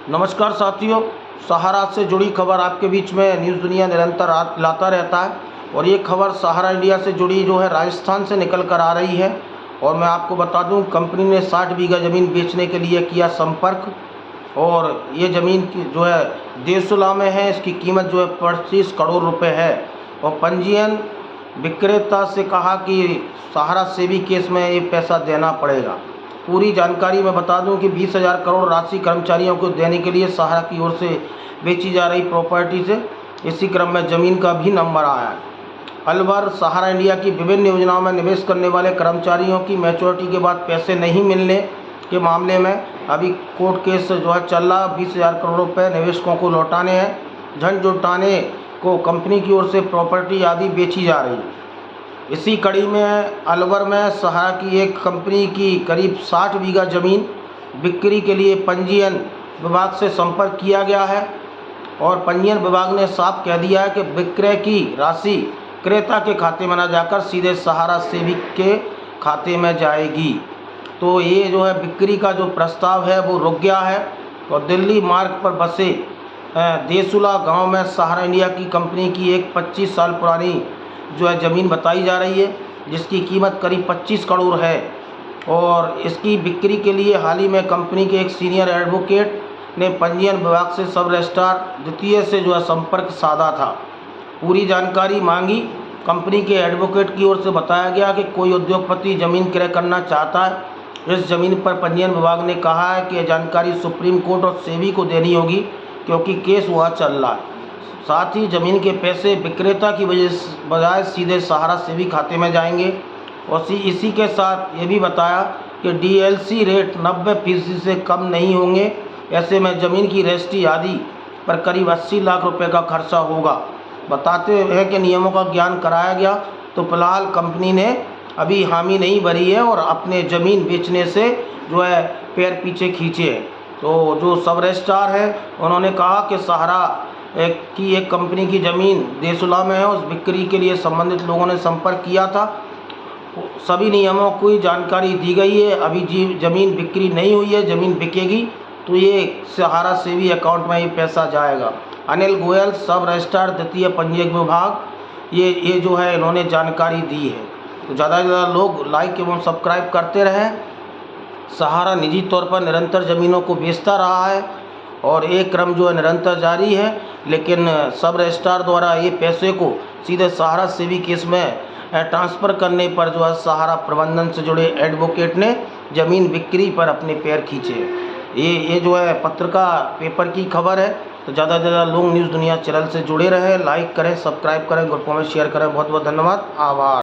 नमस्कार साथियों, सहारा से जुड़ी खबर आपके बीच में न्यूज़ दुनिया निरंतर लाता रहता है। और ये खबर सहारा इंडिया से जुड़ी जो है राजस्थान से निकल कर आ रही है। और मैं आपको बता दूं, कंपनी ने 60 बीघा ज़मीन बेचने के लिए किया संपर्क। और ये ज़मीन की जो है देसुला में है। इसकी कीमत जो है 25 करोड़ रुपए है। और पंजीयन विक्रेता से कहा कि सहारा सेबी केस में ये पैसा देना पड़ेगा। पूरी जानकारी मैं बता दूं कि 20,000 करोड़ राशि कर्मचारियों को देने के लिए सहारा की ओर से बेची जा रही प्रॉपर्टी से इसी क्रम में ज़मीन का भी नंबर आया है। अलवर सहारा इंडिया की विभिन्न योजनाओं में निवेश करने वाले कर्मचारियों की मैच्योरिटी के बाद पैसे नहीं मिलने के मामले में अभी कोर्ट केस जो है चल रहा। 20,000 करोड़ रुपये निवेशकों को लौटाने हैं। धन जुटाने को कंपनी की ओर से प्रॉपर्टी आदि बेची जा रही है। इसी कड़ी में अलवर में सहारा की एक कंपनी की करीब 60 बीघा ज़मीन बिक्री के लिए पंजीयन विभाग से संपर्क किया गया है। और पंजीयन विभाग ने साफ कह दिया है कि विक्रय की राशि क्रेता के खाते में न जाकर सीधे सहारा सेविक के खाते में जाएगी। तो ये जो है बिक्री का जो प्रस्ताव है वो रुक गया है। और दिल्ली मार्ग पर बसे देसुला गांव में सहारा इंडिया की कंपनी की एक 25 साल पुरानी जो है ज़मीन बताई जा रही है, जिसकी कीमत करीब 25 करोड़ है। और इसकी बिक्री के लिए हाल ही में कंपनी के एक सीनियर एडवोकेट ने पंजीयन विभाग से सब रजिस्ट्रार द्वितीय से जो है संपर्क साधा था। पूरी जानकारी मांगी। कंपनी के एडवोकेट की ओर से बताया गया कि कोई उद्योगपति ज़मीन क्रय करना चाहता है। इस ज़मीन पर पंजीयन विभाग ने कहा है कि यह जानकारी सुप्रीम कोर्ट और सेबी को देनी होगी, क्योंकि केस वहाँ चल रहा है। साथ ही ज़मीन के पैसे विक्रेता की बजाय सीधे सहारा सेबी खाते में जाएंगे। और इसी के साथ ये भी बताया कि डीएलसी रेट 90% से कम नहीं होंगे। ऐसे में ज़मीन की रजिस्ट्री आदि पर करीब 80 लाख रुपए का खर्चा होगा। बताते हैं कि नियमों का ज्ञान कराया गया। तो फिलहाल कंपनी ने अभी हामी नहीं भरी है और अपने ज़मीन बेचने से जो है पैर पीछे खींचे हैं। तो जो सब रजिस्ट्रार हैं उन्होंने कहा कि सहारा की एक कंपनी की ज़मीन देसुला में है। उस बिक्री के लिए संबंधित लोगों ने संपर्क किया था। सभी नियमों की जानकारी दी गई है। अभी ज़मीन बिक्री नहीं हुई है। ज़मीन बिकेगी तो ये सहारा सेवी अकाउंट में ये पैसा जाएगा। अनिल गोयल, सब रजिस्ट्रार द्वितीय पंजीयक विभाग, ये जो है इन्होंने जानकारी दी है। तो ज़्यादा से ज़्यादा लोग लाइक एवं सब्सक्राइब करते रहें। सहारा निजी तौर पर निरंतर ज़मीनों को बेचता रहा है और एक क्रम जो है निरंतर जारी है। लेकिन सब रजिस्ट्रार द्वारा ये पैसे को सीधे सहारा सेवी केस में ट्रांसफ़र करने पर जो है सहारा प्रबंधन से जुड़े एडवोकेट ने ज़मीन बिक्री पर अपने पैर खींचे। ये जो है पत्रिका पेपर की खबर है। तो ज़्यादा से ज़्यादा लोग न्यूज़ दुनिया चैनल से जुड़े रहें। लाइक करें, सब्सक्राइब करें, ग्रुपों में शेयर करें। बहुत बहुत धन्यवाद, आभार।